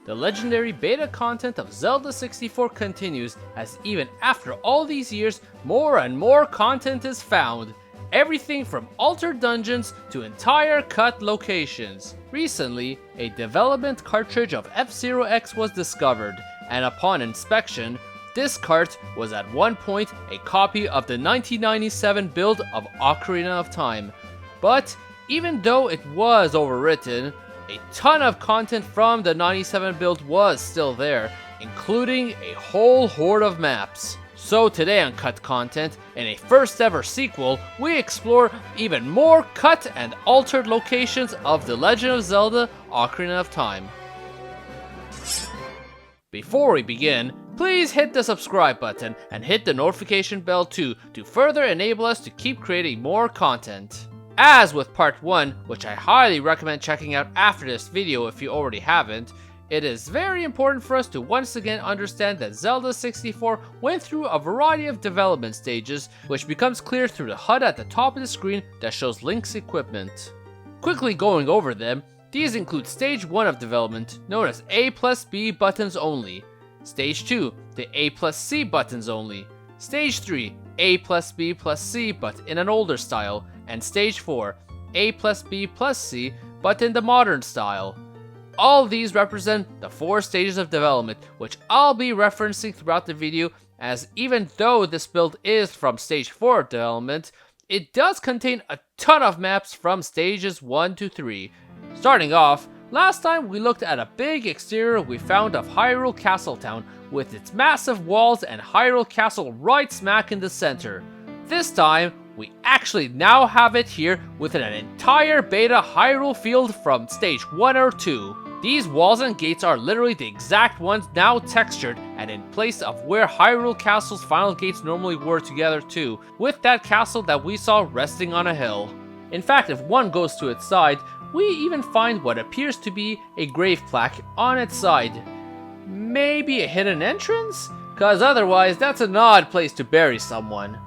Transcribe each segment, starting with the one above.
The legendary beta content of Zelda 64 continues, as even after all these years, more and more content is found. Everything from altered dungeons to entire cut locations. Recently, a development cartridge of F-Zero X was discovered, and upon inspection, this cart was at one point a copy of the 1997 build of Ocarina of Time. But even though it was overwritten, a ton of content from the 97 build was still there, including a whole horde of maps. So today on Cut Content, in a first ever sequel, we explore even more cut and altered locations of The Legend of Zelda Ocarina of Time. Before we begin, please hit the subscribe button and hit the notification bell too to further enable us to keep creating more content. As with part 1, which I highly recommend checking out after this video if you already haven't, it is very important for us to once again understand that Zelda 64 went through a variety of development stages, which becomes clear through the HUD at the top of the screen that shows Link's equipment. Quickly going over them, these include Stage 1 of development, known as A+B buttons only. Stage 2, the A+C buttons only. Stage 3, A+B+C but in an older style. And Stage 4, A+B+C but in the modern style. All these represent the 4 stages of development, which I'll be referencing throughout the video, as even though this build is from Stage 4 of development, it does contain a ton of maps from Stages 1 to 3. Starting off, last time we looked at a big exterior we found of Hyrule Castletown, with its massive walls and Hyrule Castle right smack in the center. This time, we actually now have it here with an entire beta Hyrule field from Stage 1 or 2. These walls and gates are literally the exact ones now textured and in place of where Hyrule Castle's final gates normally were together too, with that castle that we saw resting on a hill. In fact, if one goes to its side, we even find what appears to be a grave plaque on its side. Maybe a hidden entrance? Cause otherwise that's an odd place to bury someone.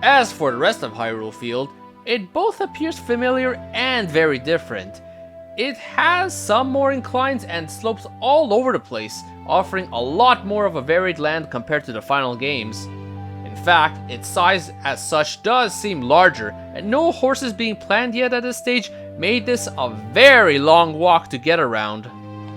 As for the rest of Hyrule Field, it both appears familiar and very different. It has some more inclines and slopes all over the place, offering a lot more of a varied land compared to the final games. In fact, its size as such does seem larger, and no horses being planned yet at this stage made this a very long walk to get around.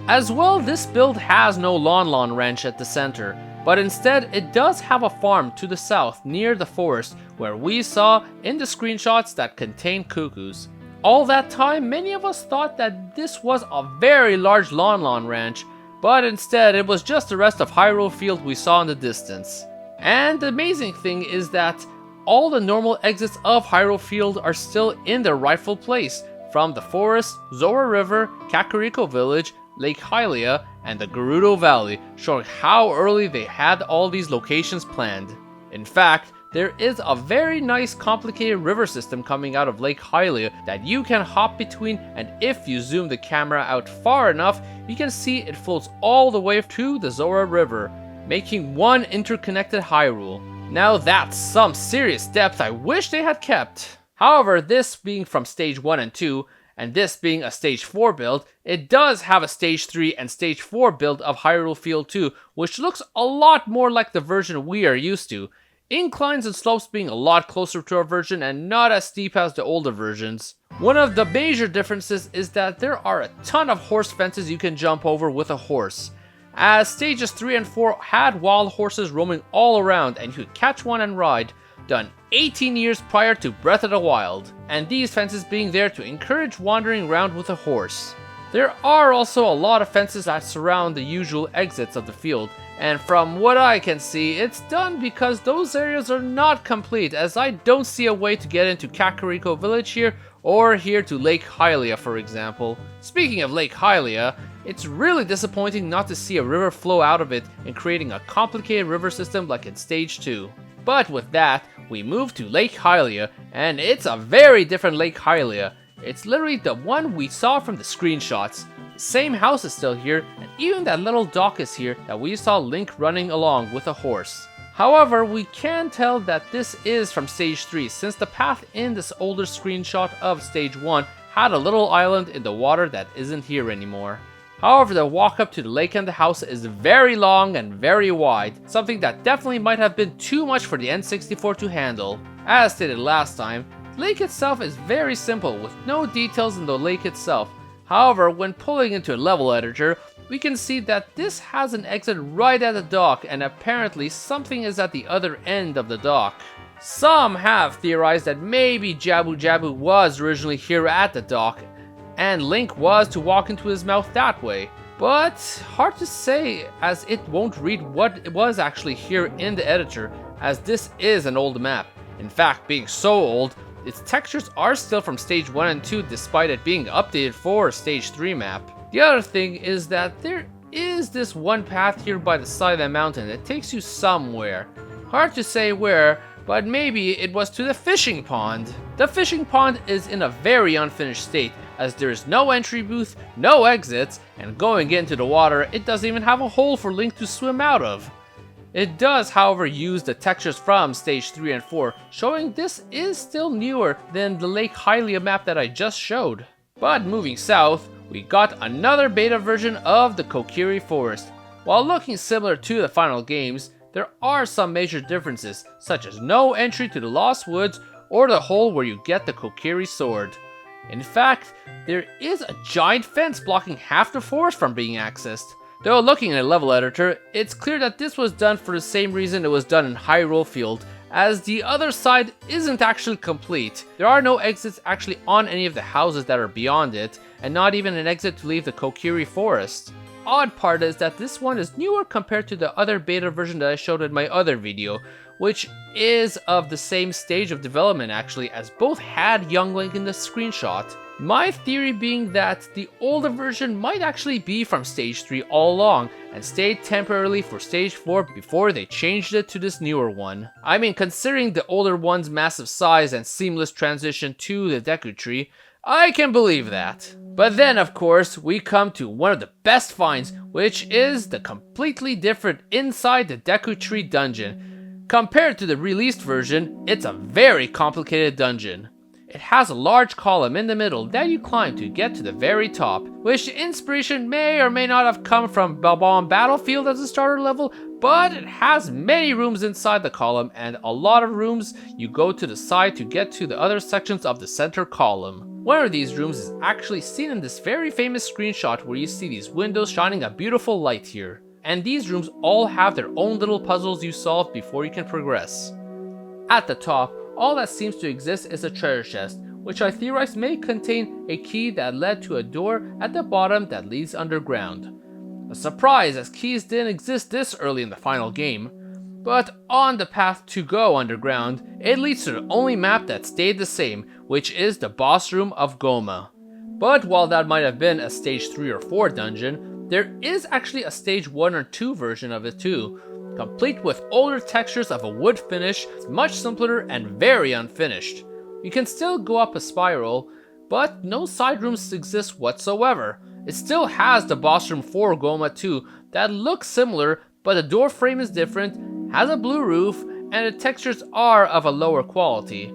As well, this build has no Lon Ranch at the center, but instead it does have a farm to the south near the forest where we saw in the screenshots that contain cuckoos. All that time, many of us thought that this was a very large Lon Ranch, but instead it was just the rest of Hyrule Field we saw in the distance. And the amazing thing is that all the normal exits of Hyrule Field are still in their rightful place, from the forest, Zora River, Kakariko Village, Lake Hylia, and the Gerudo Valley, showing how early they had all these locations planned. In fact, there is a very nice complicated river system coming out of Lake Hylia that you can hop between, and if you zoom the camera out far enough, you can see it flows all the way to the Zora River, making one interconnected Hyrule. Now that's some serious depth I wish they had kept. However, this being from Stage 1 and 2, and this being a Stage 4 build, it does have a Stage 3 and Stage 4 build of Hyrule Field 2, which looks a lot more like the version we are used to. Inclines and slopes being a lot closer to our version and not as steep as the older versions. One of the major differences is that there are a ton of horse fences you can jump over with a horse, as Stages 3 and 4 had wild horses roaming all around and you could catch one and ride, done 18 years prior to Breath of the Wild, and these fences being there to encourage wandering around with a horse. There are also a lot of fences that surround the usual exits of the field, and from what I can see, it's done because those areas are not complete, as I don't see a way to get into Kakariko Village here, or here to Lake Hylia for example. Speaking of Lake Hylia, it's really disappointing not to see a river flow out of it and creating a complicated river system like in Stage 2. But with that, we move to Lake Hylia, and it's a very different Lake Hylia. It's literally the one we saw from the screenshots. The same house is still here, and even that little dock is here that we saw Link running along with a horse. However, we can tell that this is from Stage 3 since the path in this older screenshot of Stage 1 had a little island in the water that isn't here anymore. However, the walk up to the lake and the house is very long and very wide, something that definitely might have been too much for the N64 to handle. As stated last time, the lake itself is very simple with no details in the lake itself. However, when pulling into a level editor, we can see that this has an exit right at the dock, and apparently something is at the other end of the dock. Some have theorized that maybe Jabu Jabu was originally here at the dock, and Link was to walk into his mouth that way. But hard to say, as it won't read what it was actually here in the editor, as this is an old map. In fact, being so old, its textures are still from stage 1 and 2 despite it being updated for a stage 3 map. The other thing is that there is this one path here by the side of the mountain that takes you somewhere. Hard to say where, but maybe it was to the fishing pond. The fishing pond is in a very unfinished state, as there is no entry booth, no exits, and going into the water, it doesn't even have a hole for Link to swim out of. It does, however, use the textures from stage 3 and 4, showing this is still newer than the Lake Hylia map that I just showed. But moving south, we got another beta version of the Kokiri Forest. While looking similar to the final games, there are some major differences, such as no entry to the Lost Woods or the hole where you get the Kokiri sword. In fact, there is a giant fence blocking half the forest from being accessed. Though looking at a level editor, it's clear that this was done for the same reason it was done in Hyrule Field, as the other side isn't actually complete. There are no exits actually on any of the houses that are beyond it, and not even an exit to leave the Kokiri Forest. Odd part is that this one is newer compared to the other beta version that I showed in my other video, which is of the same stage of development actually, as both had young Link in the screenshot. My theory being that the older version might actually be from stage 3 all along and stayed temporarily for stage 4 before they changed it to this newer one. I mean, considering the older one's massive size and seamless transition to the Deku tree, I can believe that. But then of course we come to one of the best finds, which is the completely different inside the Deku tree dungeon. Compared to the released version, it's a very complicated dungeon. It has a large column in the middle that you climb to get to the very top, which the inspiration may or may not have come from Balboa Battlefield as a starter level, but it has many rooms inside the column and a lot of rooms you go to the side to get to the other sections of the center column. One of these rooms is actually seen in this very famous screenshot where you see these windows shining a beautiful light here. And these rooms all have their own little puzzles you solve before you can progress. At the top, all that seems to exist is a treasure chest, which I theorize may contain a key that led to a door at the bottom that leads underground. A surprise, as keys didn't exist this early in the final game. But on the path to go underground, it leads to the only map that stayed the same, which is the boss room of Goma. But while that might have been a stage 3 or 4 dungeon, there is actually a stage 1 or 2 version of it too, complete with older textures of a wood finish, much simpler and very unfinished. You can still go up a spiral, but no side rooms exist whatsoever. It still has the boss room for Goma 2 that looks similar, but the door frame is different, has a blue roof, and the textures are of a lower quality.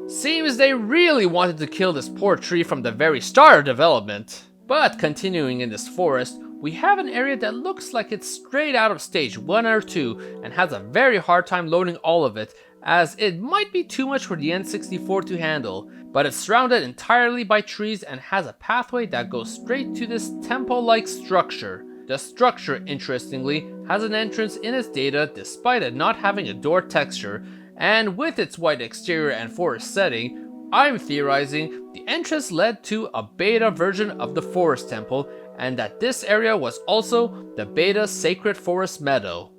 Seems they really wanted to kill this poor tree from the very start of development. But continuing in this forest, we have an area that looks like it's straight out of stage 1 or 2 and has a very hard time loading all of it, as it might be too much for the N64 to handle, but it's surrounded entirely by trees and has a pathway that goes straight to this temple-like structure. The structure, interestingly, has an entrance in its data despite it not having a door texture, and with its white exterior and forest setting, I'm theorizing the entrance led to a beta version of the Forest Temple, and that this area was also the beta Sacred Forest Meadow.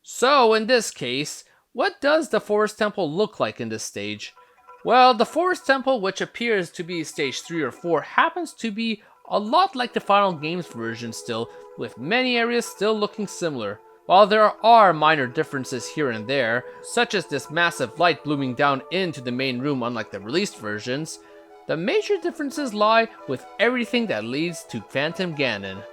So in this case, what does the Forest Temple look like in this stage? Well, the Forest Temple, which appears to be stage 3 or 4, happens to be a lot like the final games version still, with many areas still looking similar. While there are minor differences here and there, such as this massive light blooming down into the main room unlike the released versions, the major differences lie with everything that leads to Phantom Ganon.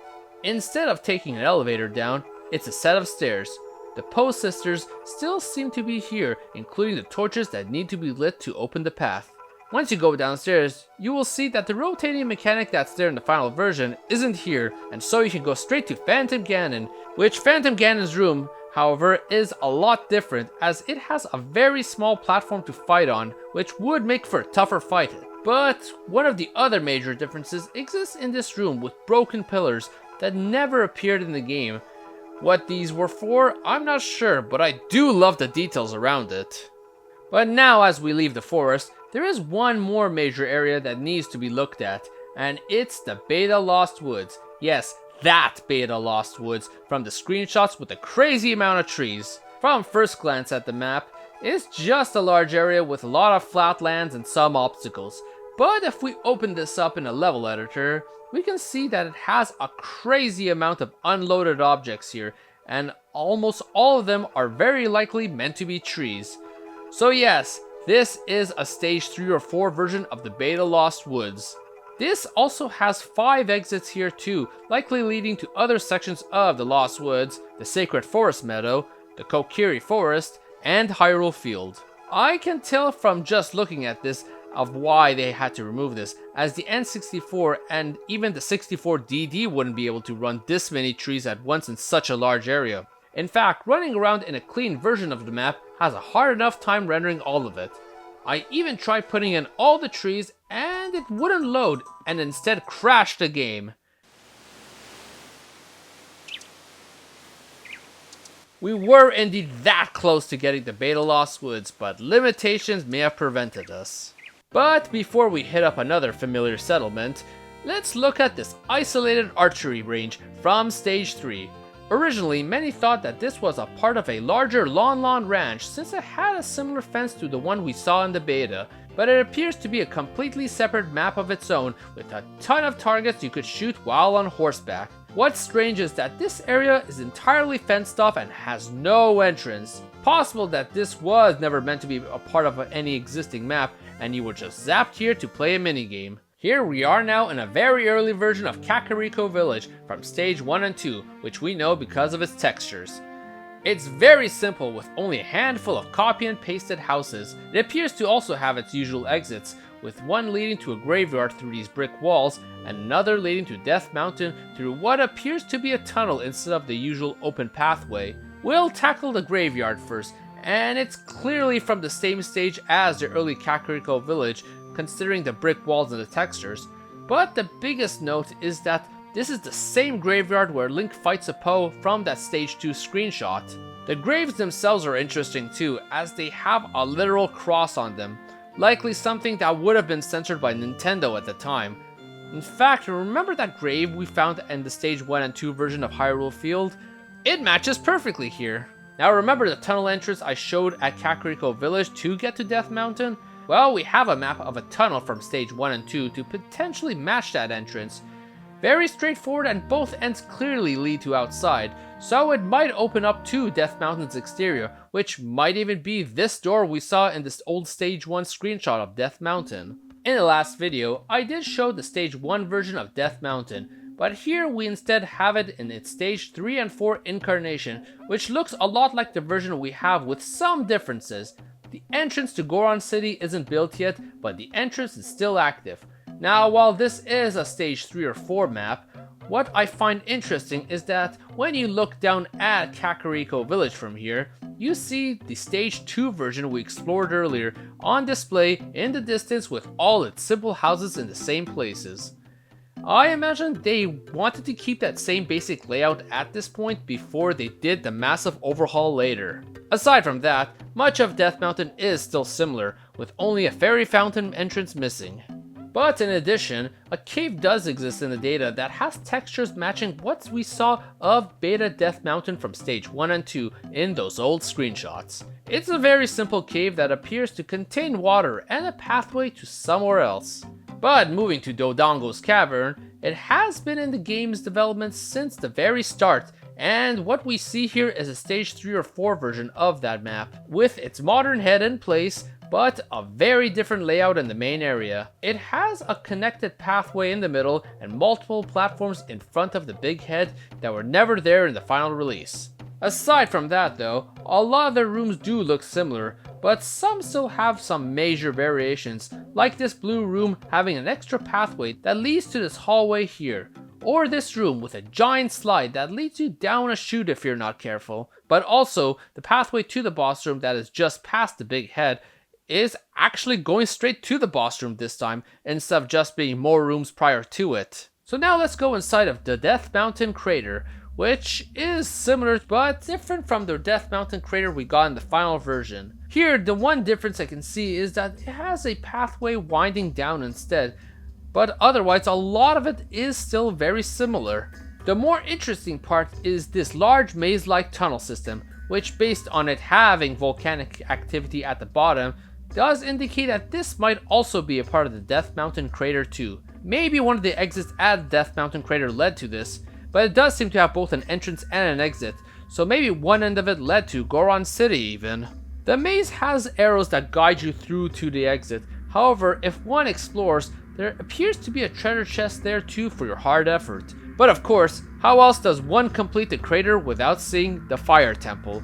Instead of taking an elevator down, it's a set of stairs. The Poe sisters still seem to be here, including the torches that need to be lit to open the path. Once you go downstairs, you will see that the rotating mechanic that's there in the final version isn't here, and so you can go straight to Phantom Ganon, which Phantom Ganon's room, however, is a lot different as it has a very small platform to fight on, which would make for a tougher fight. But one of the other major differences exists in this room with broken pillars that never appeared in the game. What these were for, I'm not sure, but I do love the details around it. But now as we leave the forest, there is one more major area that needs to be looked at, and it's the Beta Lost Woods. Yes, that Beta Lost Woods from the screenshots with a crazy amount of trees. From first glance at the map, it's just a large area with a lot of flat lands and some obstacles. But if we open this up in a level editor, we can see that it has a crazy amount of unloaded objects here, and almost all of them are very likely meant to be trees. So yes, this is a stage 3 or 4 version of the Beta Lost Woods. This also has 5 exits here too, likely leading to other sections of the Lost Woods, the Sacred Forest Meadow, the Kokiri Forest, and Hyrule Field. I can tell from just looking at this of why they had to remove this, as the N64 and even the 64DD wouldn't be able to run this many trees at once in such a large area. In fact, running around in a clean version of the map has a hard enough time rendering all of it. I even tried putting in all the trees and it wouldn't load and instead crashed the game. We were indeed that close to getting the Beta Lost Woods, but limitations may have prevented us. But before we hit up another familiar settlement, let's look at this isolated archery range from Stage 3. Originally, many thought that this was a part of a larger Lon ranch since it had a similar fence to the one we saw in the beta, but it appears to be a completely separate map of its own with a ton of targets you could shoot while on horseback. What's strange is that this area is entirely fenced off and has no entrance. Possible that this was never meant to be a part of any existing map and you were just zapped here to play a minigame. Here we are now in a very early version of Kakariko Village from stage 1 and 2, which we know because of its textures. It's very simple with only a handful of copy and pasted houses. It appears to also have its usual exits, with one leading to a graveyard through these brick walls and another leading to Death Mountain through what appears to be a tunnel instead of the usual open pathway. We'll tackle the graveyard first, and it's clearly from the same stage as the early Kakariko Village, considering the brick walls and the textures. But the biggest note is that this is the same graveyard where Link fights a Poe from that stage 2 screenshot. The graves themselves are interesting too, as they have a literal cross on them, likely something that would have been censored by Nintendo at the time. In fact, remember that grave we found in the stage 1 and 2 version of Hyrule Field? It matches perfectly here. Now remember the tunnel entrance I showed at Kakariko Village to get to Death Mountain? Well, we have a map of a tunnel from stage 1 and 2 to potentially match that entrance. Very straightforward and both ends clearly lead to outside, so it might open up to Death Mountain's exterior, which might even be this door we saw in this old stage 1 screenshot of Death Mountain. In the last video, I did show the stage 1 version of Death Mountain, but here we instead have it in its stage 3 and 4 incarnation, which looks a lot like the version we have with some differences. The entrance to Goron City isn't built yet, but the entrance is still active. Now, while this is a stage 3 or 4 map, what I find interesting is that when you look down at Kakariko Village from here, you see the stage 2 version we explored earlier on display in the distance with all its simple houses in the same places. I imagine they wanted to keep that same basic layout at this point before they did the massive overhaul later. Aside from that, much of Death Mountain is still similar, with only a fairy fountain entrance missing. But in addition, a cave does exist in the data that has textures matching what we saw of Beta Death Mountain from stage 1 and 2 in those old screenshots. It's a very simple cave that appears to contain water and a pathway to somewhere else. But moving to Dodongo's Cavern, it has been in the game's development since the very start, and what we see here is a stage 3 or 4 version of that map, with its modern head in place, but a very different layout in the main area. It has a connected pathway in the middle and multiple platforms in front of the big head that were never there in the final release. Aside from that though, a lot of the rooms do look similar, but some still have some major variations, like this blue room having an extra pathway that leads to this hallway here, or this room with a giant slide that leads you down a chute if you're not careful. But also, the pathway to the boss room that is just past the big head is actually going straight to the boss room this time, instead of just being more rooms prior to it. So now let's go inside of the Death Mountain crater, which is similar but different from the Death Mountain crater we got in the final version. Here, the one difference I can see is that it has a pathway winding down instead, but otherwise a lot of it is still very similar. The more interesting part is this large maze-like tunnel system, which based on it having volcanic activity at the bottom, does indicate that this might also be a part of the Death Mountain crater too. Maybe one of the exits at the Death Mountain crater led to this, but it does seem to have both an entrance and an exit, so maybe one end of it led to Goron City even. The maze has arrows that guide you through to the exit. However, if one explores, there appears to be a treasure chest there too for your hard effort. But of course, how else does one complete the crater without seeing the Fire Temple?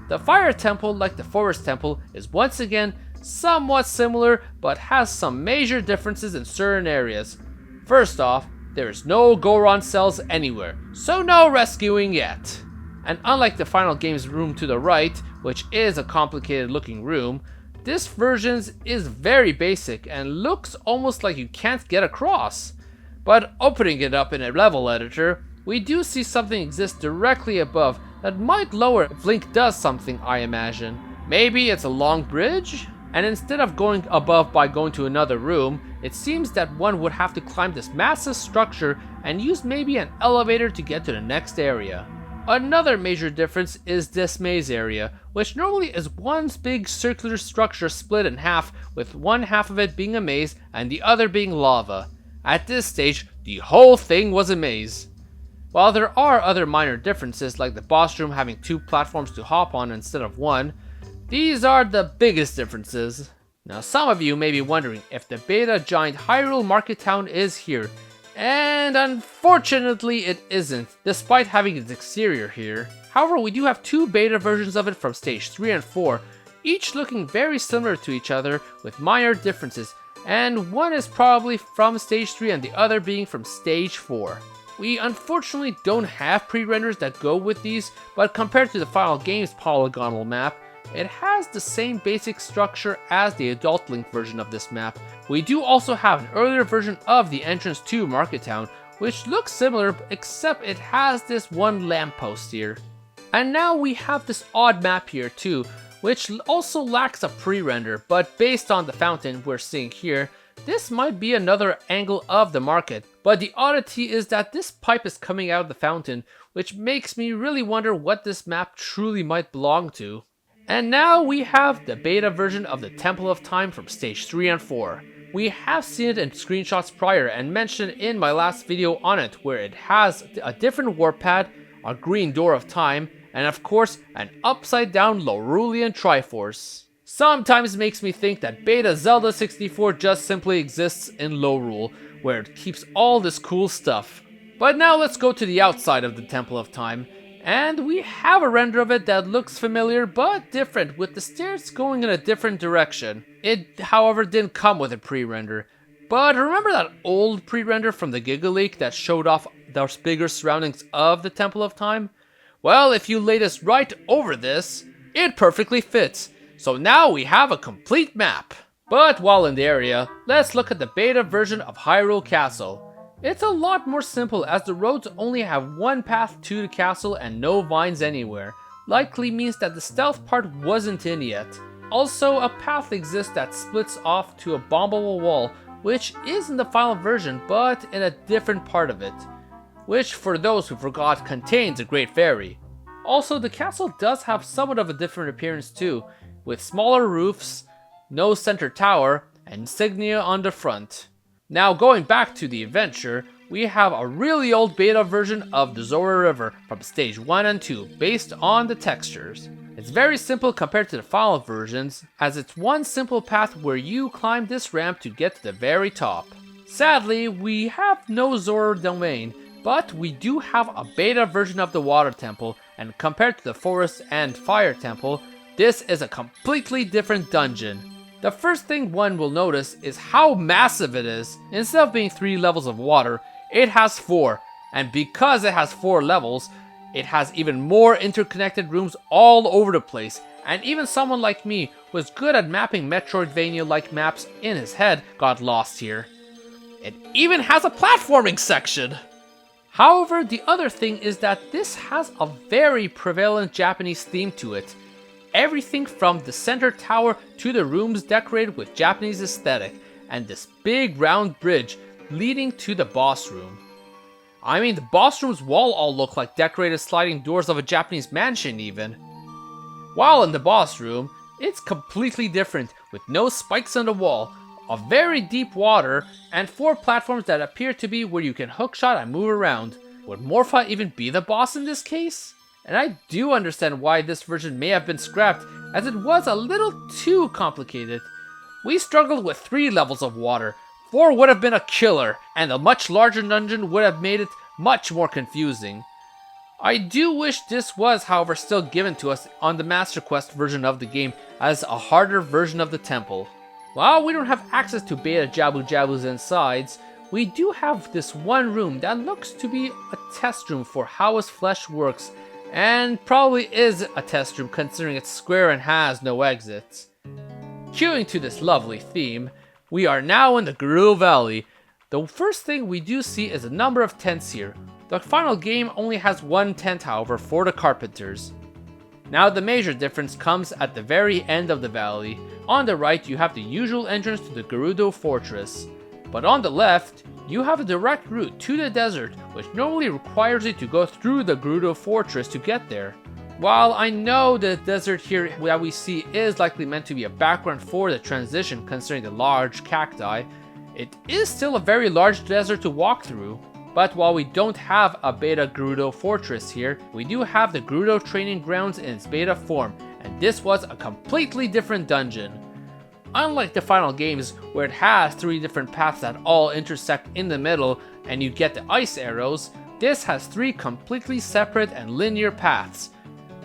The Fire Temple, like the Forest Temple, is once again somewhat similar, but has some major differences in certain areas. First off, there is no Goron cells anywhere, so no rescuing yet. And unlike the final game's room to the right, which is a complicated looking room, this version is very basic and looks almost like you can't get across. But opening it up in a level editor, we do see something exist directly above that might lower if Link does something, I imagine. Maybe it's a long bridge? And instead of going above by going to another room, it seems that one would have to climb this massive structure and use maybe an elevator to get to the next area. Another major difference is this maze area, which normally is one big circular structure split in half, with one half of it being a maze and the other being lava. At this stage, the whole thing was a maze. While there are other minor differences, like the boss room having 2 platforms to hop on instead of 1, these are the biggest differences. Now some of you may be wondering if the beta giant Hyrule Market town is here, and unfortunately it isn't, despite having its exterior here. However, we do have 2 beta versions of it from stage 3 and 4, each looking very similar to each other with minor differences, and one is probably from stage 3 and the other being from stage 4. We unfortunately don't have pre-renders that go with these, but compared to the final game's polygonal map, it has the same basic structure as the Adult Link version of this map. We do also have an earlier version of the entrance to Market Town, which looks similar except it has this one lamppost here. And now we have this odd map here too, which also lacks a pre-render, but based on the fountain we're seeing here, this might be another angle of the market. But the oddity is that this pipe is coming out of the fountain, which makes me really wonder what this map truly might belong to. And now we have the beta version of the Temple of Time from stage 3 and 4. We have seen it in screenshots prior and mentioned in my last video on it, where it has a different warp pad, a green door of time, and of course an upside down Laurulian Triforce. Sometimes makes me think that beta Zelda 64 just simply exists in Lorule, where it keeps all this cool stuff. But now let's go to the outside of the Temple of Time. And we have a render of it that looks familiar but different, with the stairs going in a different direction. It, however, didn't come with a pre-render. But remember that old pre-render from the Giga Leak that showed off the bigger surroundings of the Temple of Time? Well, if you lay this right over this, it perfectly fits. So now we have a complete map. But while in the area, let's look at the beta version of Hyrule Castle. It's a lot more simple, as the roads only have one path to the castle and no vines anywhere. Likely means that the stealth part wasn't in yet. Also, a path exists that splits off to a bombable wall, which is in the final version but in a different part of it, which for those who forgot contains a Great Fairy. Also, the castle does have somewhat of a different appearance too, with smaller roofs, no center tower, and insignia on the front. Now going back to the adventure, we have a really old beta version of the Zora River from stage 1 and 2 based on the textures. It's very simple compared to the final versions, as it's one simple path where you climb this ramp to get to the very top. Sadly, we have no Zora domain, but we do have a beta version of the Water Temple, and compared to the Forest and Fire Temple, this is a completely different dungeon. The first thing one will notice is how massive it is. Instead of being 3 levels of water, it has 4. And because it has 4 levels, it has even more interconnected rooms all over the place. And even someone like me, who is good at mapping Metroidvania-like maps in his head, got lost here. It even has a platforming section! However, the other thing is that this has a very prevalent Japanese theme to it. Everything from the center tower to the rooms decorated with Japanese aesthetic, and this big round bridge leading to the boss room. I mean, the boss room's wall all look like decorated sliding doors of a Japanese mansion even. While in the boss room, it's completely different, with no spikes on the wall, a very deep water, and 4 platforms that appear to be where you can hookshot and move around. Would Morpha even be the boss in this case? And I do understand why this version may have been scrapped, as it was a little too complicated. We struggled with 3 levels of water, 4 would have been a killer, and a much larger dungeon would have made it much more confusing. I do wish this was, however, still given to us on the Master Quest version of the game as a harder version of the temple. While we don't have access to beta Jabu Jabus insides, we do have this one room that looks to be a test room for how his flesh works, and probably is a test room considering it's square and has no exits. Queuing to this lovely theme, we are now in the Gerudo Valley. The first thing we do see is a number of tents here. The final game only has 1 tent, however, for the carpenters. Now the major difference comes at the very end of the valley. On the right you have the usual entrance to the Gerudo fortress, but on the left you have a direct route to the desert, which normally requires you to go through the Gerudo fortress to get there. While I know the desert here that we see is likely meant to be a background for the transition considering the large cacti, it is still a very large desert to walk through. But while we don't have a beta Gerudo fortress here, we do have the Gerudo training grounds in its beta form, and this was a completely different dungeon. Unlike the final games, where it has 3 different paths that all intersect in the middle and you get the ice arrows, this has 3 completely separate and linear paths.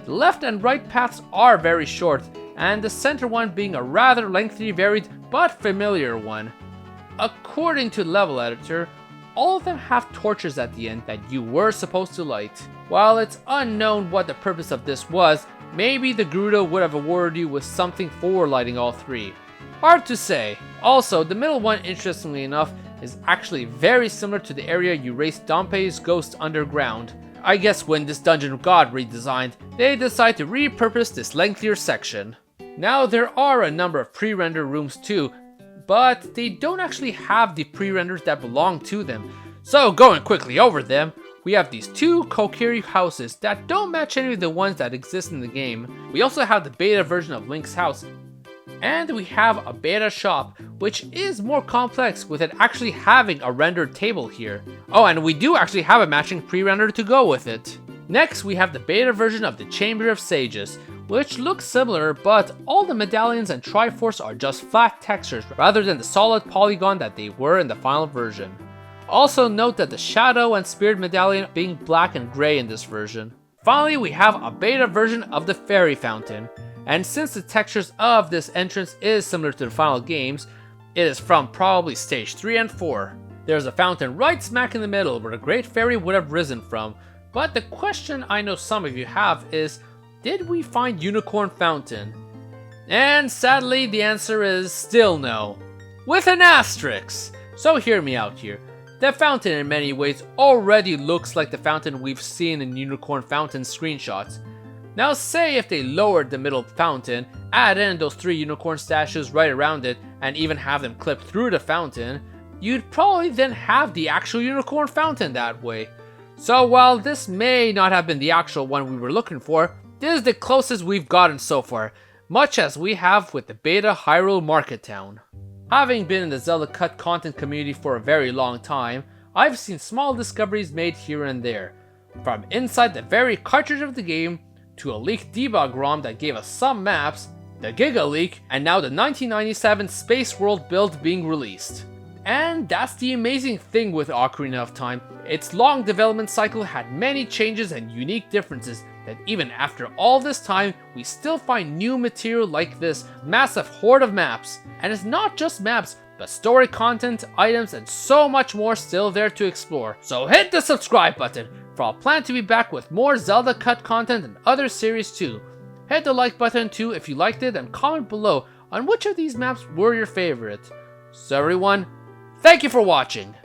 The left and right paths are very short, and the center one being a rather lengthy, varied, but familiar one. According to Level Editor, all of them have torches at the end that you were supposed to light. While it's unknown what the purpose of this was, maybe the Gerudo would have awarded you with something for lighting all 3. Hard to say. Also, the middle one, interestingly enough, is actually very similar to the area you raced Dompe's ghost underground. I guess when this dungeon got redesigned, they decided to repurpose this lengthier section. Now there are a number of pre-render rooms too, but they don't actually have the pre-renders that belong to them. So going quickly over them, we have these 2 Kokiri houses that don't match any of the ones that exist in the game. We also have the beta version of Link's house, and we have a beta shop, which is more complex with it actually having a rendered table here. Oh, and we do actually have a matching pre-render to go with it. Next, we have the beta version of the Chamber of Sages, which looks similar, but all the medallions and Triforce are just flat textures rather than the solid polygon that they were in the final version. Also note that the Shadow and Spirit medallion being black and gray in this version. Finally, we have a beta version of the Fairy Fountain, and since the textures of this entrance is similar to the final games, it is from probably stage 3 and 4. There's a fountain right smack in the middle where the Great Fairy would have risen from, but the question I know some of you have is, did we find Unicorn Fountain? And sadly, the answer is still no, with an asterisk. So hear me out here. The fountain in many ways already looks like the fountain we've seen in Unicorn Fountain screenshots. Now say if they lowered the middle fountain, add in those 3 unicorn statues right around it, and even have them clip through the fountain, you'd probably then have the actual Unicorn Fountain that way. So while this may not have been the actual one we were looking for, this is the closest we've gotten so far, much as we have with the beta Hyrule Market Town. Having been in the Zelda Cut content community for a very long time, I've seen small discoveries made here and there. From inside the very cartridge of the game, to a leaked debug ROM that gave us some maps, the Giga Leak, and now the 1997 Spaceworld build being released. And that's the amazing thing with Ocarina of Time. Its long development cycle had many changes and unique differences that even after all this time, we still find new material like this massive horde of maps. And it's not just maps, but story content, items, and so much more still there to explore. So hit the subscribe button, for I'll plan to be back with more Zelda cut content and other series too. Hit the like button too if you liked it, and comment below on which of these maps were your favorite. So everyone, thank you for watching!